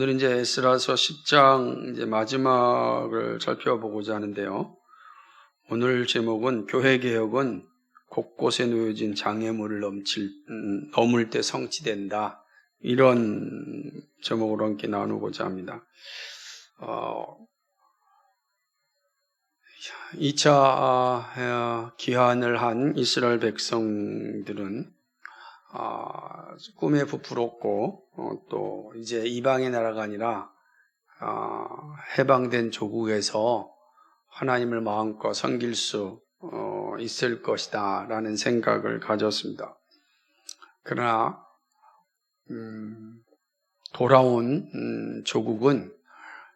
오늘 이제 에스라서 10장 이제 마지막을 살펴보고자 하는데요. 오늘 제목은 교회 개혁은 곳곳에 놓여진 장애물을 넘을 때 성취된다. 이런 제목으로 함께 나누고자 합니다. 2차 기한을 한 이스라엘 백성들은 꿈에 부풀었고 또 이제 이방의 나라가 아니라 해방된 조국에서 하나님을 마음껏 섬길 수 있을 것이다 라는 생각을 가졌습니다. 그러나 돌아온 조국은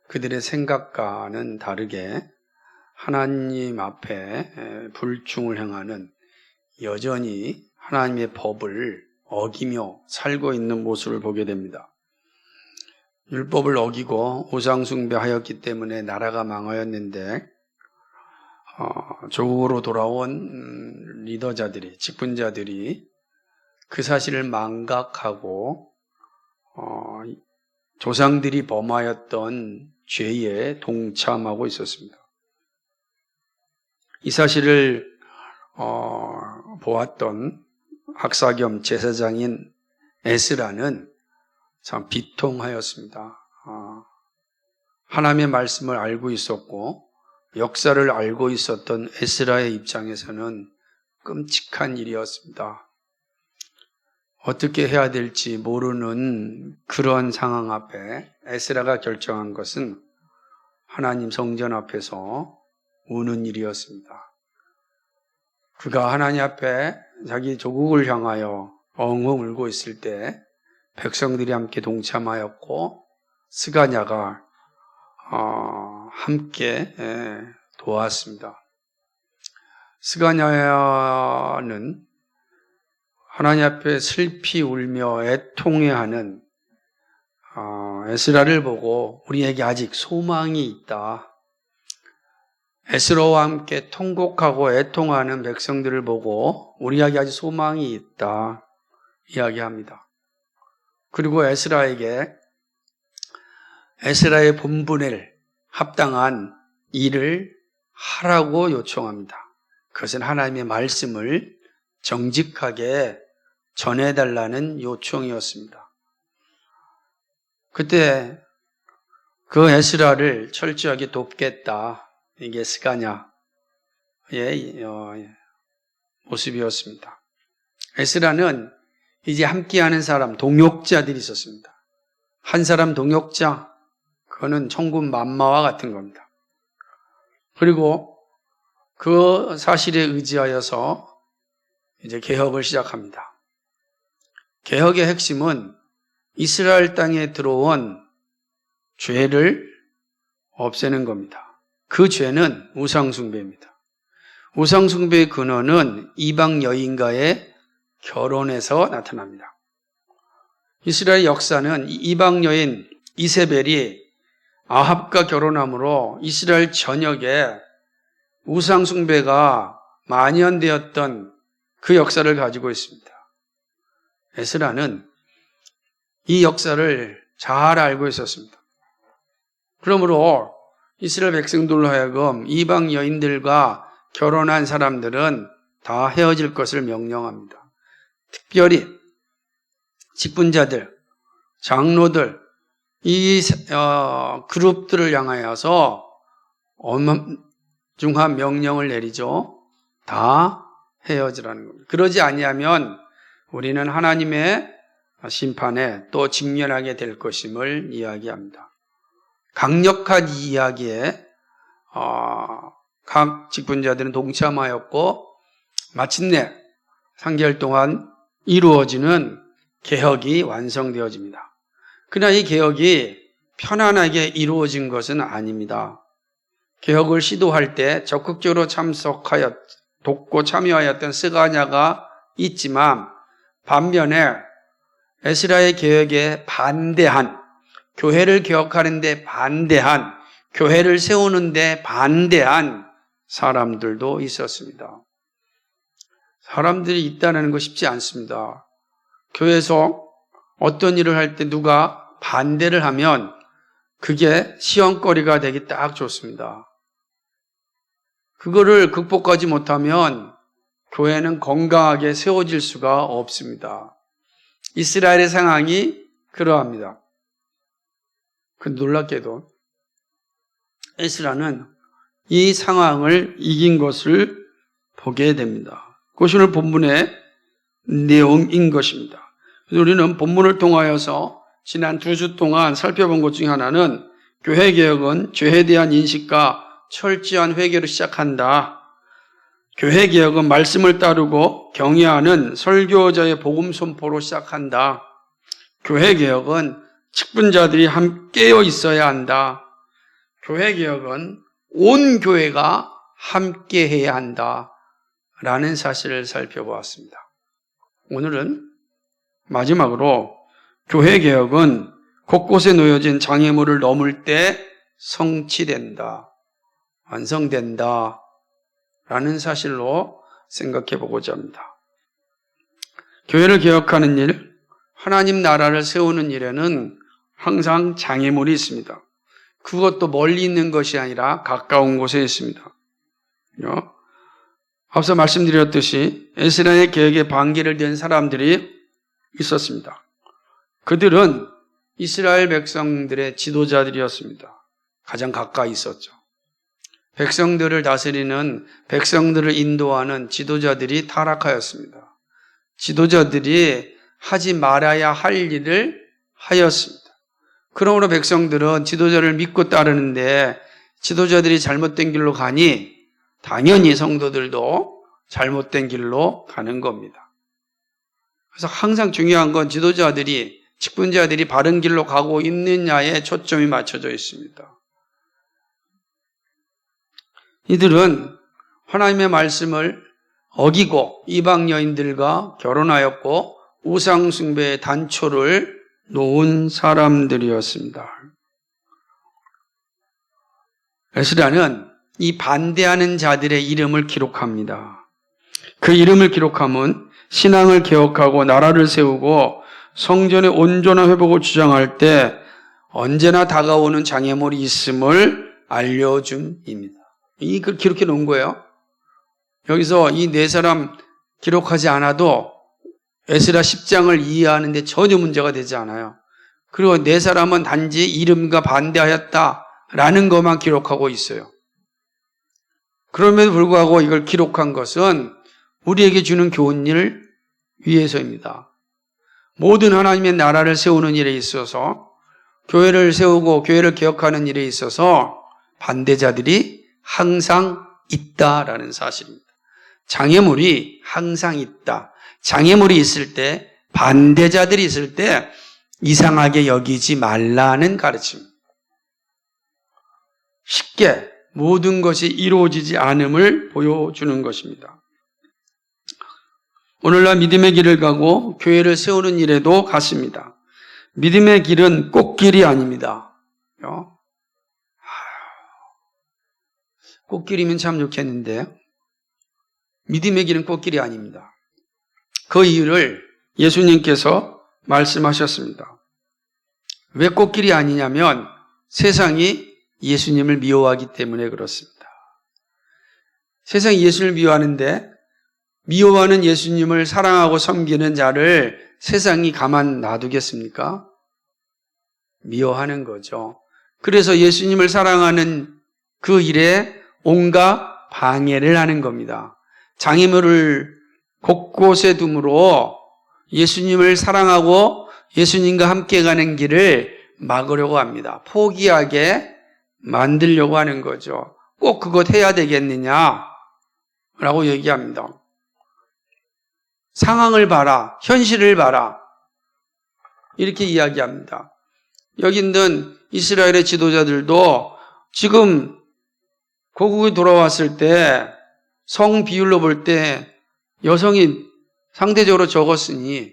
그들의 생각과는 다르게 하나님 앞에 불충을 행하는, 여전히 하나님의 법을 어기며 살고 있는 모습을 보게 됩니다. 율법을 어기고 우상숭배하였기 때문에 나라가 망하였는데 조국으로 돌아온 리더자들이, 직분자들이 그 사실을 망각하고 조상들이 범하였던 죄에 동참하고 있었습니다. 이 사실을 보았던 학사 겸 제사장인 에스라는 참 비통하였습니다. 하나님의 말씀을 알고 있었고 역사를 알고 있었던 에스라의 입장에서는 끔찍한 일이었습니다. 어떻게 해야 될지 모르는 그런 상황 앞에 에스라가 결정한 것은 하나님 성전 앞에서 우는 일이었습니다. 그가 하나님 앞에 자기 조국을 향하여 엉엉 울고 있을 때 백성들이 함께 동참하였고 스가냐가 함께 도왔습니다. 스가냐는 하나님 앞에 슬피 울며 애통해하는 에스라를 보고 우리에게 아직 소망이 있다. 에스라와 함께 통곡하고 애통하는 백성들을 보고 우리에게 아직 소망이 있다 이야기합니다. 그리고 에스라에게 에스라의 본분에 합당한 일을 하라고 요청합니다. 그것은 하나님의 말씀을 정직하게 전해달라는 요청이었습니다. 그때 그 에스라를 철저하게 돕겠다. 이게 스가냐의 모습이었습니다. 에스라는 이제 함께하는 사람, 동역자들이 있었습니다. 한 사람 동역자, 그거는 천군 만마와 같은 겁니다. 그리고 그 사실에 의지하여서 이제 개혁을 시작합니다. 개혁의 핵심은 이스라엘 땅에 들어온 죄를 없애는 겁니다. 그 죄는 우상숭배입니다. 우상숭배의 근원은 이방 여인과의 결혼에서 나타납니다. 이스라엘 역사는 이방 여인 이세벨이 아합과 결혼함으로 이스라엘 전역에 우상숭배가 만연되었던 그 역사를 가지고 있습니다. 에스라는 이 역사를 잘 알고 있었습니다. 그러므로 이스라엘 백성들로 하여금 이방 여인들과 결혼한 사람들은 다 헤어질 것을 명령합니다. 특별히 직분자들, 장로들, 이 그룹들을 향하여서 엄중한 명령을 내리죠. 다 헤어지라는 겁니다. 그러지 아니하면 우리는 하나님의 심판에 또 직면하게 될 것임을 이야기합니다. 강력한 이 이야기에 각 직분자들은 동참하였고 마침내 3개월 동안 이루어지는 개혁이 완성되어집니다. 그러나 이 개혁이 편안하게 이루어진 것은 아닙니다. 개혁을 시도할 때 적극적으로 돕고 참여하였던 스가냐가 있지만 반면에 에스라의 개혁에 반대한, 교회를 개혁하는 데 반대한, 교회를 세우는 데 반대한 사람들도 있었습니다. 사람들이 있다는 거 쉽지 않습니다. 교회에서 어떤 일을 할 때 누가 반대를 하면 그게 시험거리가 되기 딱 좋습니다. 그거를 극복하지 못하면 교회는 건강하게 세워질 수가 없습니다. 이스라엘의 상황이 그러합니다. 그 놀랍게도 에스라는 이 상황을 이긴 것을 보게 됩니다. 그것이 오늘 본문의 내용인 것입니다. 우리는 본문을 통하여서 지난 2주 동안 살펴본 것 중에 하나는 교회개혁은 죄에 대한 인식과 철저한 회개로 시작한다. 교회개혁은 말씀을 따르고 경외하는 설교자의 복음 선포로 시작한다. 교회개혁은 직분자들이 함께여 있어야 한다. 교회개혁은 온 교회가 함께해야 한다. 라는 사실을 살펴보았습니다. 오늘은 마지막으로 교회개혁은 곳곳에 놓여진 장애물을 넘을 때 성취된다. 완성된다. 라는 사실로 생각해 보고자 합니다. 교회를 개혁하는 일, 하나님 나라를 세우는 일에는 항상 장애물이 있습니다. 그것도 멀리 있는 것이 아니라 가까운 곳에 있습니다. 앞서 말씀드렸듯이 에스라의 계획에 반기를 댄 사람들이 있었습니다. 그들은 이스라엘 백성들의 지도자들이었습니다. 가장 가까이 있었죠. 백성들을 다스리는, 백성들을 인도하는 지도자들이 타락하였습니다. 지도자들이 하지 말아야 할 일을 하였습니다. 그러므로 백성들은 지도자를 믿고 따르는데 지도자들이 잘못된 길로 가니 당연히 성도들도 잘못된 길로 가는 겁니다. 그래서 항상 중요한 건 지도자들이, 직분자들이 바른 길로 가고 있느냐에 초점이 맞춰져 있습니다. 이들은 하나님의 말씀을 어기고 이방 여인들과 결혼하였고 우상 숭배의 단초를 놓은 사람들이었습니다. 에스라는 이 반대하는 자들의 이름을 기록합니다. 그 이름을 기록함은 신앙을 개혁하고 나라를 세우고 성전의 온전한 회복을 주장할 때 언제나 다가오는 장애물이 있음을 알려줌입니다. 이걸 기록해 놓은 거예요. 여기서 이 네 사람 기록하지 않아도 에스라 10장을 이해하는 데 전혀 문제가 되지 않아요. 그리고 네 사람은 단지 이름과 반대하였다라는 것만 기록하고 있어요. 그럼에도 불구하고 이걸 기록한 것은 우리에게 주는 교훈을 위해서입니다. 모든 하나님의 나라를 세우는 일에 있어서, 교회를 세우고 교회를 개혁하는 일에 있어서 반대자들이 항상 있다라는 사실입니다. 장애물이 항상 있다. 장애물이 있을 때, 반대자들이 있을 때 이상하게 여기지 말라는 가르침입니다. 쉽게 모든 것이 이루어지지 않음을 보여주는 것입니다. 오늘날 믿음의 길을 가고 교회를 세우는 일에도 같습니다. 믿음의 길은 꽃길이 아닙니다. 꽃길이면 참 좋겠는데 믿음의 길은 꽃길이 아닙니다. 그 이유를 예수님께서 말씀하셨습니다. 왜 꽃길이 아니냐면 세상이 예수님을 미워하기 때문에 그렇습니다. 세상이 예수님을 미워하는데 미워하는 예수님을 사랑하고 섬기는 자를 세상이 가만 놔두겠습니까? 미워하는 거죠. 그래서 예수님을 사랑하는 그 일에 온갖 방해를 하는 겁니다. 장애물을 곳곳에 둠으로 예수님을 사랑하고 예수님과 함께 가는 길을 막으려고 합니다. 포기하게 만들려고 하는 거죠. 꼭 그것 해야 되겠느냐? 라고 얘기합니다. 상황을 봐라. 현실을 봐라. 이렇게 이야기합니다. 여기 있는 이스라엘의 지도자들도 지금 고국에 돌아왔을 때 성 비율로 볼 때 여성이 상대적으로 적었으니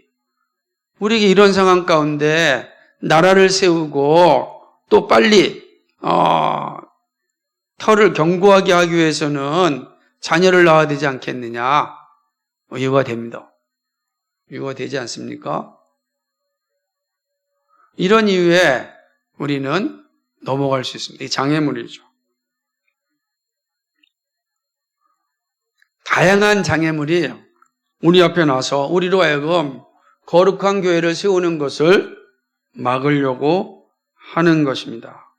우리에게 이런 상황 가운데 나라를 세우고 또 빨리 터를 견고하게 하기 위해서는 자녀를 낳아야 되지 않겠느냐? 이유가 됩니다. 이유가 되지 않습니까? 이런 이유에 우리는 넘어갈 수 있습니다. 이 장애물이죠. 다양한 장애물이 우리 앞에 나서 우리로 하여금 거룩한 교회를 세우는 것을 막으려고 하는 것입니다.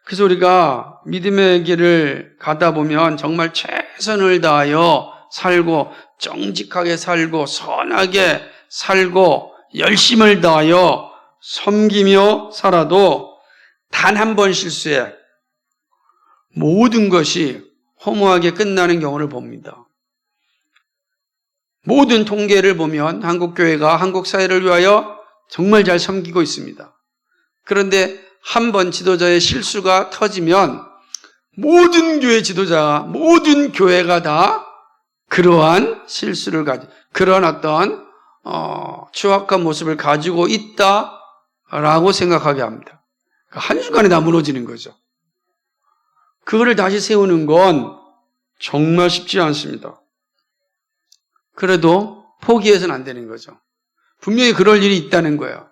그래서 우리가 믿음의 길을 가다 보면 정말 최선을 다하여 살고 정직하게 살고 선하게 살고 열심을 다하여 섬기며 살아도 단 한 번 실수에 모든 것이 허무하게 끝나는 경우를 봅니다. 모든 통계를 보면 한국 교회가 한국 사회를 위하여 정말 잘 섬기고 있습니다. 그런데 한 번 지도자의 실수가 터지면 모든 교회 지도자, 모든 교회가 다 그러한 실수를 가지고 그런 어떤 추악한 모습을 가지고 있다라고 생각하게 합니다. 한순간에 다 무너지는 거죠. 그거를 다시 세우는 건 정말 쉽지 않습니다. 그래도 포기해서는 안 되는 거죠. 분명히 그럴 일이 있다는 거예요.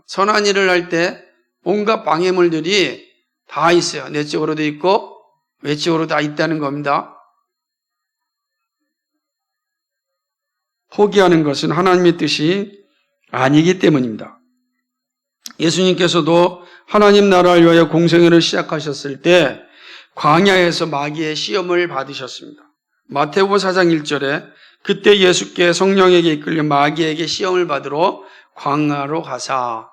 선한 일을 할 때 온갖 방해물들이 다 있어요. 내적으로도 있고 외적으로 다 있다는 겁니다. 포기하는 것은 하나님의 뜻이 아니기 때문입니다. 예수님께서도 하나님 나라를 위하여 공생애를 시작하셨을 때 광야에서 마귀의 시험을 받으셨습니다. 마태복음 4장 1절에 그때 예수께 성령에게 이끌려 마귀에게 시험을 받으러 광야로 가사.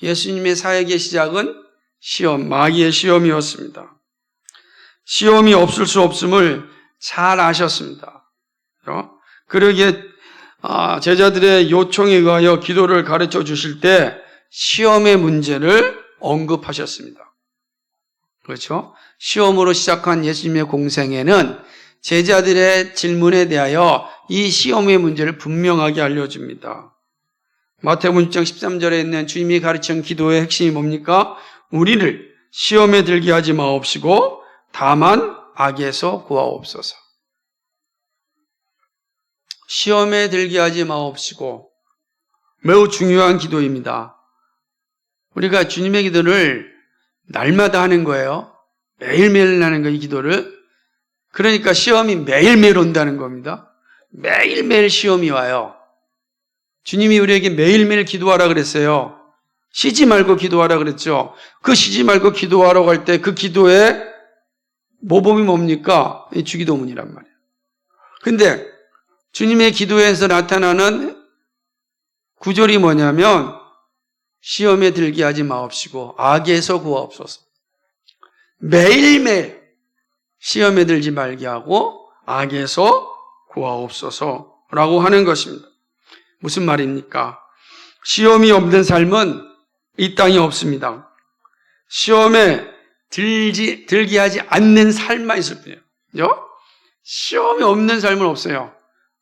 예수님의 사역의 시작은 시험, 마귀의 시험이었습니다. 시험이 없을 수 없음을 잘 아셨습니다. 그러기에 제자들의 요청에 의하여 기도를 가르쳐 주실 때 시험의 문제를 언급하셨습니다. 그렇죠? 시험으로 시작한 예수님의 공생애는 제자들의 질문에 대하여 이 시험의 문제를 분명하게 알려줍니다. 마태복음 6장 13절에 있는 주님이 가르친 기도의 핵심이 뭡니까? 우리를 시험에 들게 하지 마옵시고 다만 악에서 구하옵소서. 시험에 들게 하지 마옵시고 매우 중요한 기도입니다. 우리가 주님의 기도를 날마다 하는 거예요. 매일매일 하는 거예요, 이 기도를. 그러니까 시험이 매일매일 온다는 겁니다. 매일매일 시험이 와요. 주님이 우리에게 매일매일 기도하라 그랬어요. 쉬지 말고 기도하라 그랬죠. 그 쉬지 말고 기도하라고 할 때 그 기도의 모범이 뭡니까? 이 주기도문이란 말이에요. 근데 주님의 기도에서 나타나는 구절이 뭐냐면 시험에 들게 하지 마옵시고 악에서 구하옵소서. 매일매일 시험에 들지 말게 하고 악에서 구하옵소서라고 하는 것입니다. 무슨 말입니까? 시험이 없는 삶은 이 땅에 없습니다. 시험에 들게 하지 않는 삶만 있을 뿐이에요. 시험이 없는 삶은 없어요.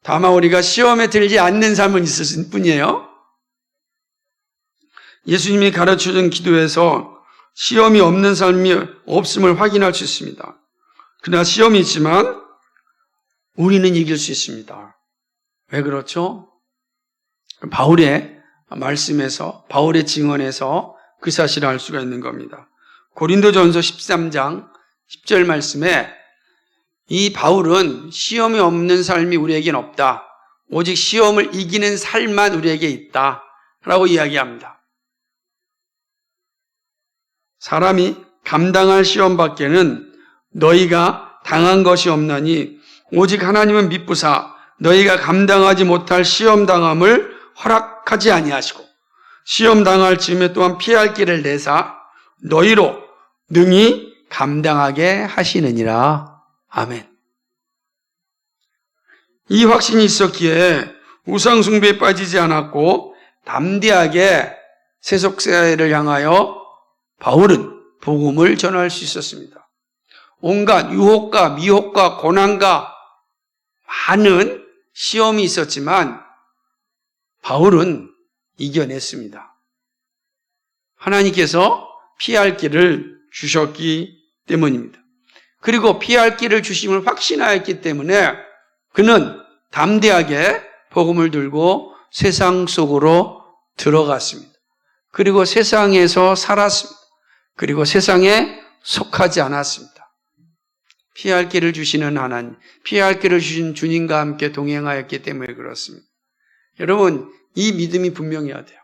다만 우리가 시험에 들지 않는 삶은 있을 뿐이에요. 예수님이 가르쳐준 기도에서 시험이 없는 삶이 없음을 확인할 수 있습니다. 그러나 시험이 있지만 우리는 이길 수 있습니다. 왜 그렇죠? 바울의 말씀에서, 바울의 증언에서 그 사실을 알 수가 있는 겁니다. 고린도전서 13장 10절 말씀에 이 바울은 시험이 없는 삶이 우리에겐 없다. 오직 시험을 이기는 삶만 우리에게 있다. 라고 이야기합니다. 사람이 감당할 시험 밖에는 너희가 당한 것이 없나니 오직 하나님은 미쁘사 너희가 감당하지 못할 시험 당함을 허락하지 아니하시고 시험 당할 즈음에 또한 피할 길을 내사 너희로 능히 감당하게 하시느니라. 아멘. 이 확신이 있었기에 우상 숭배에 빠지지 않았고 담대하게 세속사회를 향하여 바울은 복음을 전할 수 있었습니다. 온갖 유혹과 미혹과 고난과 많은 시험이 있었지만 바울은 이겨냈습니다. 하나님께서 피할 길을 주셨기 때문입니다. 그리고 피할 길을 주심을 확신하였기 때문에 그는 담대하게 복음을 들고 세상 속으로 들어갔습니다. 그리고 세상에서 살았습니다. 그리고 세상에 속하지 않았습니다. 피할 길을 주시는 하나님, 피할 길을 주신 주님과 함께 동행하였기 때문에 그렇습니다. 여러분, 이 믿음이 분명해야 돼요.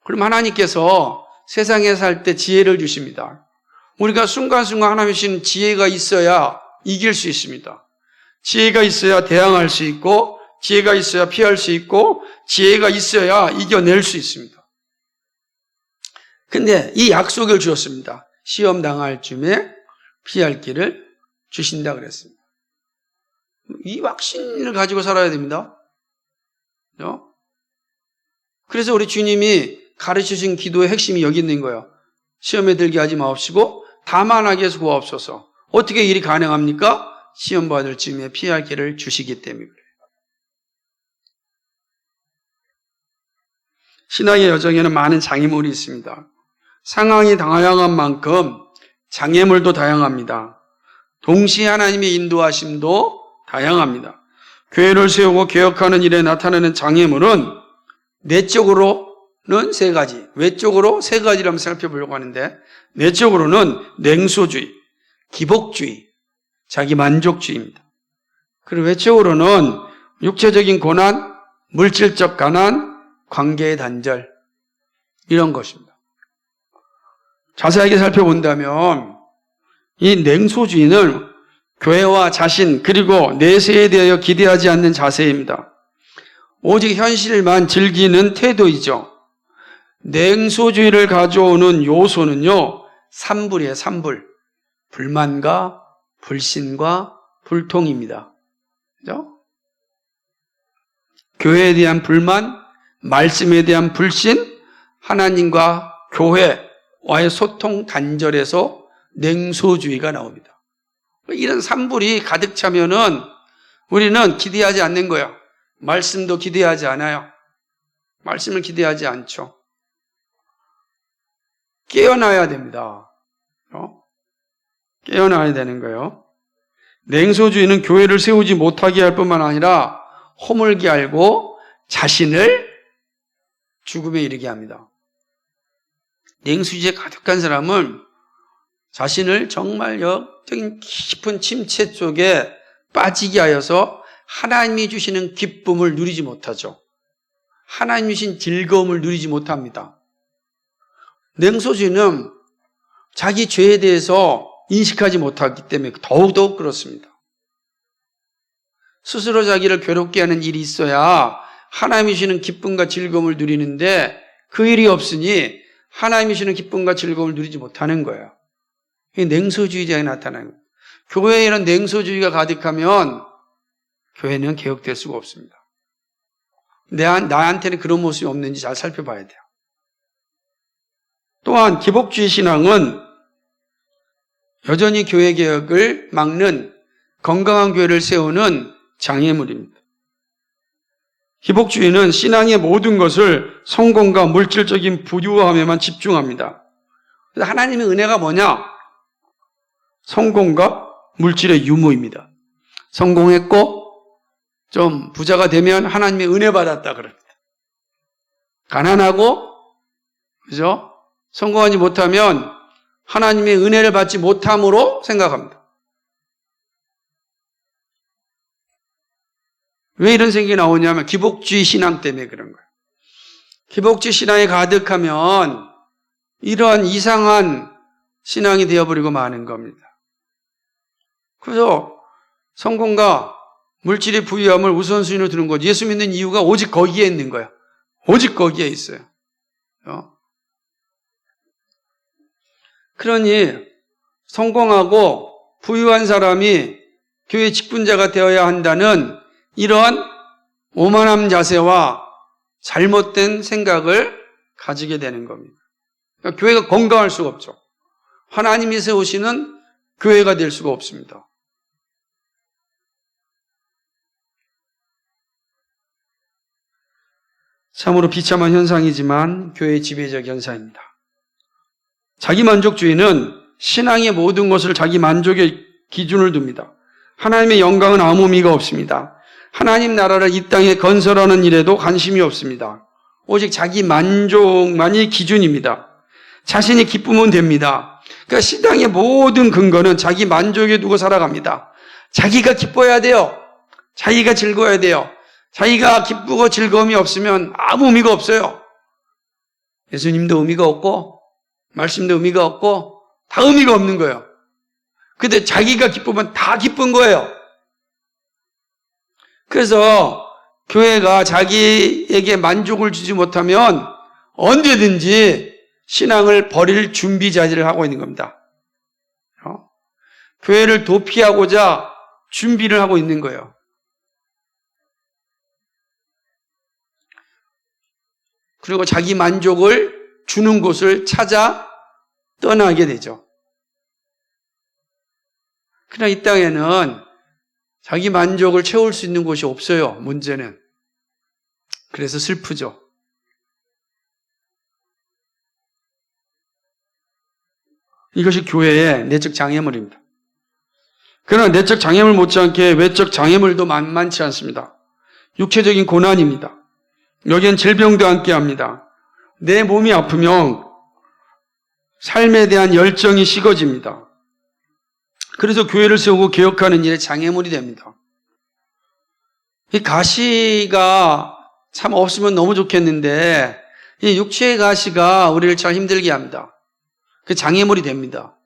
그럼 하나님께서 세상에 살 때 지혜를 주십니다. 우리가 순간순간 하나님 주신 지혜가 있어야 이길 수 있습니다. 지혜가 있어야 대항할 수 있고, 지혜가 있어야 피할 수 있고, 지혜가 있어야 이겨낼 수 있습니다. 근데 이 약속을 주셨습니다. 시험 당할 쯤에 피할 길을 주신다 그랬습니다. 이 확신을 가지고 살아야 됩니다. 그래서 우리 주님이 가르치신 기도의 핵심이 여기 있는 거예요. 시험에 들게 하지 마옵시고 다만 악에서 구하옵소서. 어떻게 일이 가능합니까? 시험 받을 쯤에 피할 길을 주시기 때문에 그래요. 신앙의 여정에는 많은 장애물이 있습니다. 상황이 다양한 만큼 장애물도 다양합니다. 동시에 하나님의 인도하심도 다양합니다. 교회를 세우고 개혁하는 일에 나타나는 장애물은 내적으로는 세 가지, 외적으로 세 가지를 한번 살펴보려고 하는데, 내적으로는 냉소주의, 기복주의, 자기만족주의입니다. 그리고 외적으로는 육체적인 고난, 물질적 가난, 관계의 단절, 이런 것입니다. 자세하게 살펴본다면 이 냉소주의는 교회와 자신 그리고 내세에 대하여 기대하지 않는 자세입니다. 오직 현실만 즐기는 태도이죠. 냉소주의를 가져오는 요소는요, 삼불이에요. 삼불. 불만과 불신과 불통입니다. 그죠? 교회에 대한 불만, 말씀에 대한 불신, 하나님과 교회와의 소통 단절에서 냉소주의가 나옵니다. 이런 삼불이 가득 차면은 우리는 기대하지 않는 거예요. 말씀도 기대하지 않아요. 말씀을 기대하지 않죠. 깨어나야 됩니다. 깨어나야 되는 거예요. 냉소주의는 교회를 세우지 못하게 할 뿐만 아니라 허물게 알고 자신을 죽음에 이르게 합니다. 냉소주의에 가득한 사람은 자신을 정말 영적인 깊은 침체 쪽에 빠지게 하여서 하나님이 주시는 기쁨을 누리지 못하죠. 하나님이 주신 즐거움을 누리지 못합니다. 냉소주의는 자기 죄에 대해서 인식하지 못하기 때문에 더욱더욱 그렇습니다. 스스로 자기를 괴롭게 하는 일이 있어야 하나님이 주시는 기쁨과 즐거움을 누리는데 그 일이 없으니 하나님이 주시는 기쁨과 즐거움을 누리지 못하는 거예요. 이게 냉소주의자가 나타나는 거예요. 교회에 이런 냉소주의가 가득하면 교회는 개혁될 수가 없습니다. 나한테는 그런 모습이 없는지 잘 살펴봐야 돼요. 또한 기복주의 신앙은 여전히 교회 개혁을 막는 건강한 교회를 세우는 장애물입니다. 기복주의는 신앙의 모든 것을 성공과 물질적인 부유함에만 집중합니다. 그래서 하나님의 은혜가 뭐냐? 성공과 물질의 유무입니다. 성공했고 좀 부자가 되면 하나님의 은혜 받았다 그럽니다. 가난하고 그죠? 성공하지 못하면 하나님의 은혜를 받지 못함으로 생각합니다. 왜 이런 생각이 나오냐면 기복주의 신앙 때문에 그런 거예요. 기복주의 신앙이 가득하면 이러한 이상한 신앙이 되어버리고 마는 겁니다. 그래서 성공과 물질의 부유함을 우선순위로 두는 거죠. 예수 믿는 이유가 오직 거기에 있는 거야. 오직 거기에 있어요. 그러니 성공하고 부유한 사람이 교회 직분자가 되어야 한다는 이러한 오만함 자세와 잘못된 생각을 가지게 되는 겁니다. 그러니까 교회가 건강할 수가 없죠. 하나님이 세우시는 교회가 될 수가 없습니다. 참으로 비참한 현상이지만 교회의 지배적 현상입니다. 자기만족주의는 신앙의 모든 것을 자기 만족의 기준을 둡니다. 하나님의 영광은 아무 의미가 없습니다. 하나님 나라를 이 땅에 건설하는 일에도 관심이 없습니다. 오직 자기 만족만이 기준입니다. 자신이 기쁘면 됩니다. 그러니까 신앙의 모든 근거는 자기 만족에 두고 살아갑니다. 자기가 기뻐야 돼요. 자기가 즐거워야 돼요. 자기가 기쁘고 즐거움이 없으면 아무 의미가 없어요. 예수님도 의미가 없고 말씀도 의미가 없고 다 의미가 없는 거예요. 근데 자기가 기쁘면 다 기쁜 거예요. 그래서 교회가 자기에게 만족을 주지 못하면 언제든지 신앙을 버릴 준비 자세를 하고 있는 겁니다. 교회를 도피하고자 준비를 하고 있는 거예요. 그리고 자기 만족을 주는 곳을 찾아 떠나게 되죠. 그러나 이 땅에는 자기 만족을 채울 수 있는 곳이 없어요. 문제는. 그래서 슬프죠. 이것이 교회의 내적 장애물입니다. 그러나 내적 장애물 못지않게 외적 장애물도 만만치 않습니다. 육체적인 고난입니다. 여기엔 질병도 함께합니다. 내 몸이 아프면 삶에 대한 열정이 식어집니다. 그래서 교회를 세우고 개혁하는 일에 장애물이 됩니다. 이 가시가 참 없으면 너무 좋겠는데 이 육체의 가시가 우리를 참 힘들게 합니다. 그 장애물이 됩니다.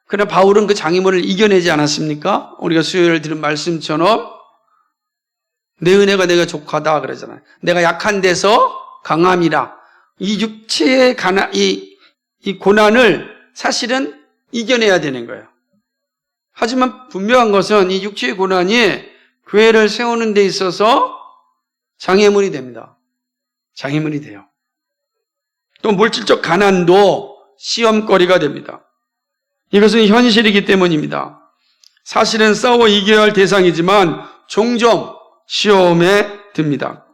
그러나 바울은 그 장애물을 이겨내지 않았습니까? 우리가 수요일에 들은 말씀처럼 내 은혜가 내가 족하다 그러잖아요. 내가 약한 데서 강함이라. 이 육체의 이 고난을 사실은 이겨내야 되는 거예요. 하지만 분명한 것은 이 육체의 고난이 교회를 세우는 데 있어서 장애물이 됩니다. 장애물이 돼요. 또 물질적 가난도 시험거리가 됩니다. 이것은 현실이기 때문입니다. 사실은 싸워 이겨야 할 대상이지만 종종 시험에 듭니다.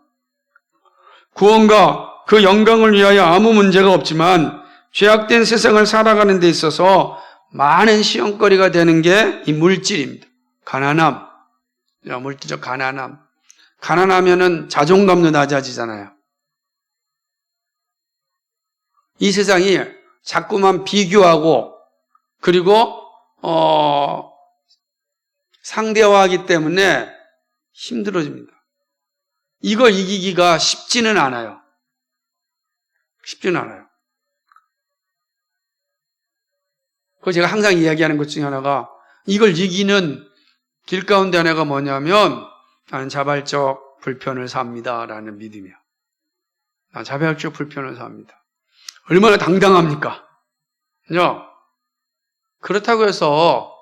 구원과 그 영광을 위하여 아무 문제가 없지만 죄악된 세상을 살아가는 데 있어서 많은 시험거리가 되는 게 이 물질입니다. 가난함, 물질적 가난함. 가난하면은 자존감도 낮아지잖아요. 이 세상이 자꾸만 비교하고 그리고 상대화하기 때문에 힘들어집니다. 이걸 이기기가 쉽지는 않아요. 쉽지는 않아요. 그래서 제가 항상 이야기하는 것 중에 하나가 이걸 이기는 길 가운데 하나가 뭐냐면 나는 자발적 불편을 삽니다라는 믿음이야. 나는 자발적 불편을 삽니다. 얼마나 당당합니까? 그죠? 그렇다고 해서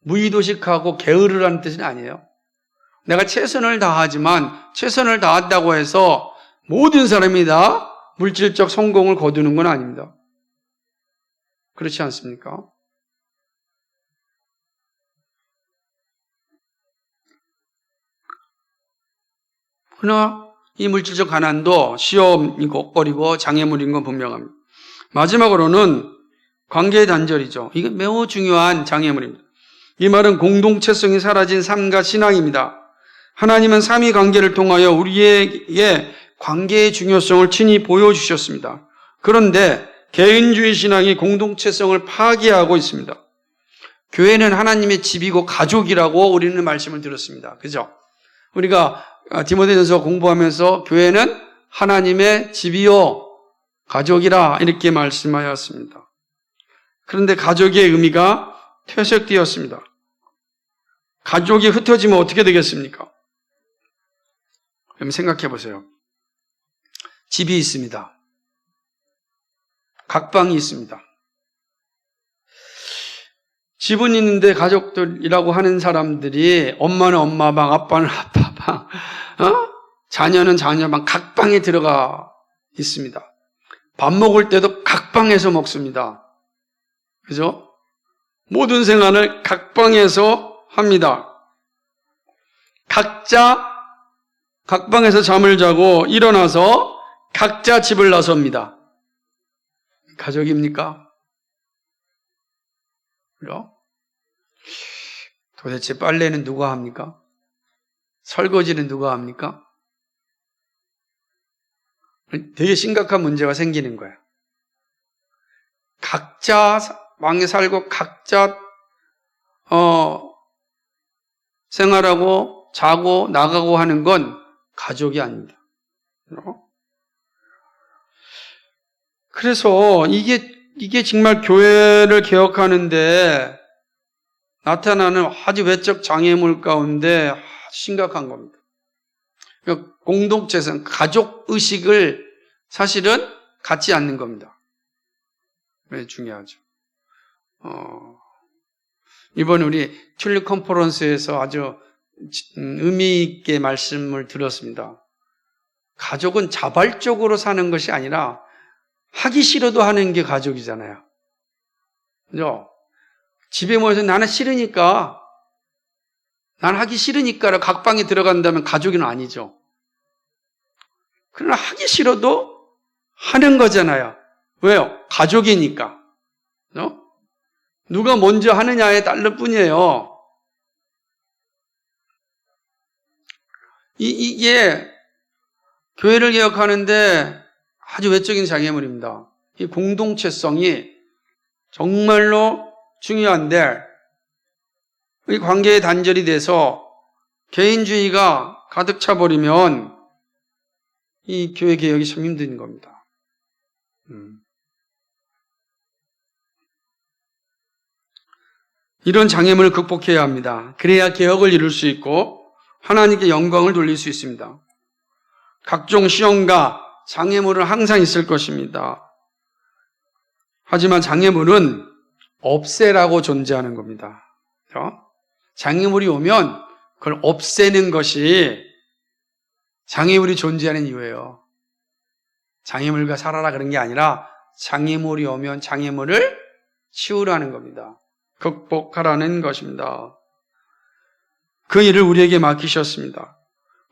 무의도식하고 게으르라는 뜻은 아니에요. 내가 최선을 다하지만 최선을 다한다고 해서 모든 사람이 다 물질적 성공을 거두는 건 아닙니다. 그렇지 않습니까? 그러나 이 물질적 가난도 시험이고 거리고 장애물인 건 분명합니다. 마지막으로는 관계의 단절이죠. 이게 매우 중요한 장애물입니다. 이 말은 공동체성이 사라진 삶과 신앙입니다. 하나님은 삼위 관계를 통하여 우리에게 관계의 중요성을 친히 보여주셨습니다. 그런데 개인주의 신앙이 공동체성을 파괴하고 있습니다. 교회는 하나님의 집이고 가족이라고 우리는 말씀을 들었습니다. 그죠? 우리가 디모데전서 공부하면서 교회는 하나님의 집이요 가족이라 이렇게 말씀하였습니다. 그런데 가족의 의미가 퇴색되었습니다. 가족이 흩어지면 어떻게 되겠습니까? 그럼 생각해 보세요. 집이 있습니다. 각 방이 있습니다. 집은 있는데 가족들이라고 하는 사람들이 엄마는 엄마 방, 아빠는 아빠 방, 자녀는 자녀 방, 각 방에 들어가 있습니다. 밥 먹을 때도 각 방에서 먹습니다. 그죠? 모든 생활을 각 방에서 합니다. 각자 각 방에서 잠을 자고 일어나서 각자 집을 나섭니다. 가족입니까? 그죠? 도대체 빨래는 누가 합니까? 설거지는 누가 합니까? 되게 심각한 문제가 생기는 거예요. 각자 방에 살고 각자 생활하고 자고 나가고 하는 건 가족이 아닙니다. 그래서 이게 정말 교회를 개혁하는데 나타나는 아주 외적 장애물 가운데 심각한 겁니다. 공동체성, 가족 의식을 사실은 갖지 않는 겁니다. 네, 중요하죠. 이번 우리 튤립 컨퍼런스에서 아주 의미 있게 말씀을 들었습니다. 가족은 자발적으로 사는 것이 아니라 하기 싫어도 하는 게 가족이잖아요. 그죠? 집에 모여서 나는 싫으니까, 난 하기 싫으니까 각 방에 들어간다면 가족은 아니죠. 그러나 하기 싫어도 하는 거잖아요. 왜요? 가족이니까. 그죠? 누가 먼저 하느냐에 따를 뿐이에요. 이게 교회를 개혁하는데 아주 외적인 장애물입니다. 이 공동체성이 정말로 중요한데 이 관계에 단절이 돼서 개인주의가 가득 차버리면 이 교회 개혁이 참 힘든 겁니다. 이런 장애물을 극복해야 합니다. 그래야 개혁을 이룰 수 있고 하나님께 영광을 돌릴 수 있습니다. 각종 시험과 장애물은 항상 있을 것입니다. 하지만 장애물은 없애라고 존재하는 겁니다. 장애물이 오면 그걸 없애는 것이 장애물이 존재하는 이유예요. 장애물과 살아라 그런 게 아니라 장애물이 오면 장애물을 치우라는 겁니다. 극복하라는 것입니다. 그 일을 우리에게 맡기셨습니다.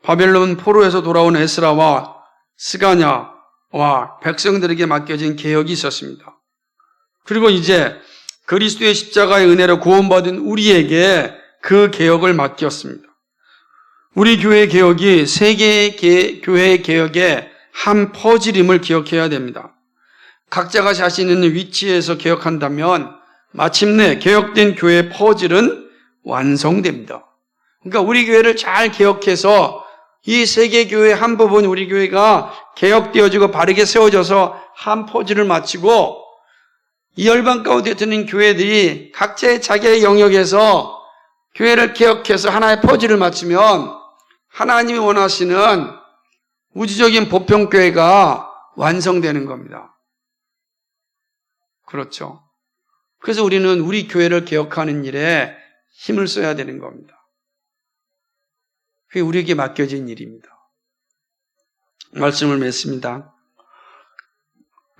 바벨론 포로에서 돌아온 에스라와 스가냐와 백성들에게 맡겨진 개혁이 있었습니다. 그리고 이제 그리스도의 십자가의 은혜로 구원받은 우리에게 그 개혁을 맡겼습니다. 우리 교회 개혁이 세계의 교회 개혁의 한 퍼즐임을 기억해야 됩니다. 각자가 자신 있는 위치에서 개혁한다면 마침내 개혁된 교회의 퍼즐은 완성됩니다. 그러니까 우리 교회를 잘 개혁해서 이 세계 교회의 한 부분 우리 교회가 개혁되어지고 바르게 세워져서 한 퍼즐을 마치고 이 열방 가운데 드는 교회들이 각자의 자기의 영역에서 교회를 개혁해서 하나의 퍼즐을 맞추면 하나님이 원하시는 우주적인 보편교회가 완성되는 겁니다. 그렇죠. 그래서 우리는 우리 교회를 개혁하는 일에 힘을 써야 되는 겁니다. 그게 우리에게 맡겨진 일입니다. 말씀을 맺습니다.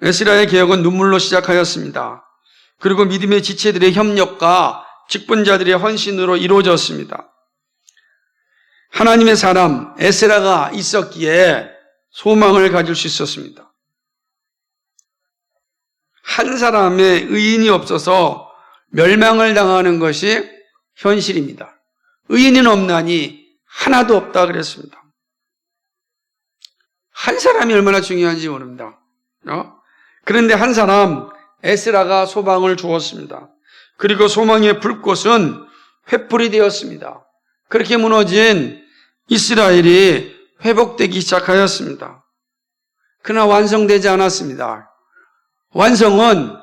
에스라의 개혁은 눈물로 시작하였습니다. 그리고 믿음의 지체들의 협력과 직분자들의 헌신으로 이루어졌습니다. 하나님의 사람 에스라가 있었기에 소망을 가질 수 있었습니다. 한 사람의 의인이 없어서 멸망을 당하는 것이 현실입니다. 의인은 없나니 하나도 없다 그랬습니다. 한 사람이 얼마나 중요한지 모릅니다. 그런데 한 사람 에스라가 소망을 주었습니다. 그리고 소망의 불꽃은 횃불이 되었습니다. 그렇게 무너진 이스라엘이 회복되기 시작하였습니다. 그러나 완성되지 않았습니다. 완성은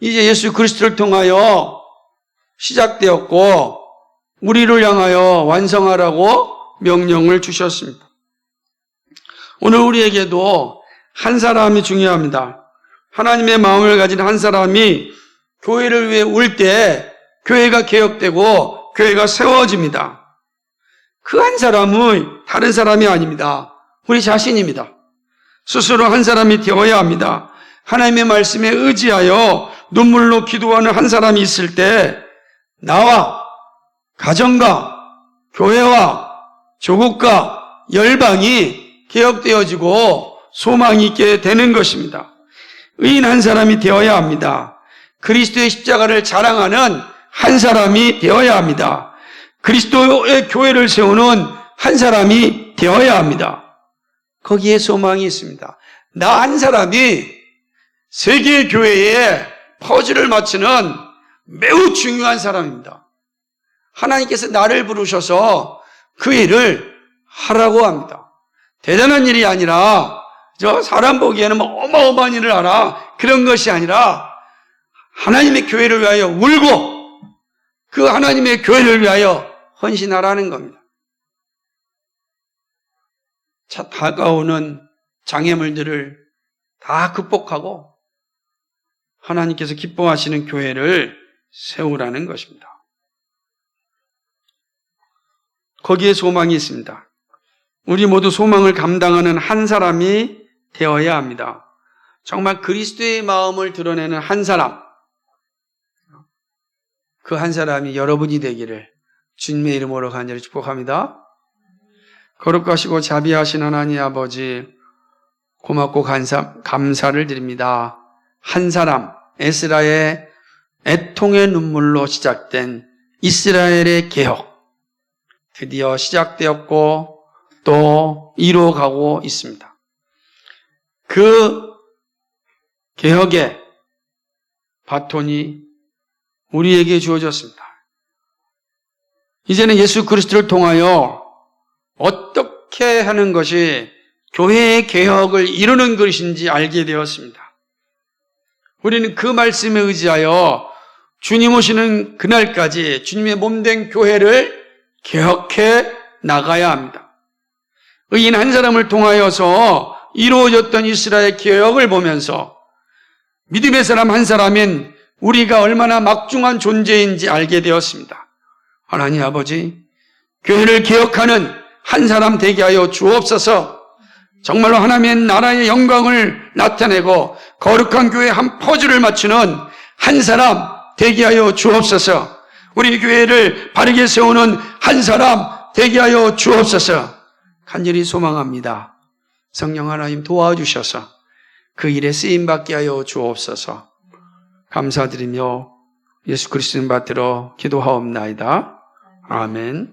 이제 예수 그리스도를 통하여 시작되었고 우리를 향하여 완성하라고 명령을 주셨습니다. 오늘 우리에게도 한 사람이 중요합니다. 하나님의 마음을 가진 한 사람이 교회를 위해 울 때 교회가 개혁되고 교회가 세워집니다. 그 한 사람은 다른 사람이 아닙니다. 우리 자신입니다. 스스로 한 사람이 되어야 합니다. 하나님의 말씀에 의지하여 눈물로 기도하는 한 사람이 있을 때 나와 가정과 교회와 조국과 열방이 개혁되어지고 소망이 있게 되는 것입니다. 의인 한 사람이 되어야 합니다. 그리스도의 십자가를 자랑하는 한 사람이 되어야 합니다. 그리스도의 교회를 세우는 한 사람이 되어야 합니다. 거기에 소망이 있습니다. 나 한 사람이 세계 교회에 퍼즐을 맞추는 매우 중요한 사람입니다. 하나님께서 나를 부르셔서 그 일을 하라고 합니다. 대단한 일이 아니라 저 사람 보기에는 뭐 어마어마한 일을 하라 그런 것이 아니라 하나님의 교회를 위하여 울고 그 하나님의 교회를 위하여 헌신하라는 겁니다. 자, 다가오는 장애물들을 다 극복하고 하나님께서 기뻐하시는 교회를 세우라는 것입니다. 거기에 소망이 있습니다. 우리 모두 소망을 감당하는 한 사람이 되어야 합니다. 정말 그리스도의 마음을 드러내는 한 사람, 그 한 사람이 여러분이 되기를 주님의 이름으로 간절히 축복합니다. 거룩하시고 자비하신 하나님 아버지, 고맙고 감사를 드립니다. 한 사람, 에스라의 애통의 눈물로 시작된 이스라엘의 개혁, 드디어 시작되었고 또 이루어가고 있습니다. 그 개혁의 바톤이 우리에게 주어졌습니다. 이제는 예수 그리스도를 통하여 어떻게 하는 것이 교회의 개혁을 이루는 것인지 알게 되었습니다. 우리는 그 말씀에 의지하여 주님 오시는 그날까지 주님의 몸된 교회를 개혁해 나가야 합니다. 의인 한 사람을 통하여서 이루어졌던 이스라엘 개혁을 보면서 믿음의 사람 한 사람인 우리가 얼마나 막중한 존재인지 알게 되었습니다. 하나님 아버지, 교회를 개혁하는 한 사람 되게 하여 주옵소서. 정말로 하나님의 나라의 영광을 나타내고 거룩한 교회 한 퍼즐을 맞추는 한 사람 되게 하여 주옵소서. 우리 교회를 바르게 세우는 한 사람 되게 하여 주옵소서. 간절히 소망합니다. 성령 하나님 도와주셔서 그 일에 쓰임받게 하여 주옵소서. 감사드리며 예수 그리스도를 받들어 기도하옵나이다. 아멘.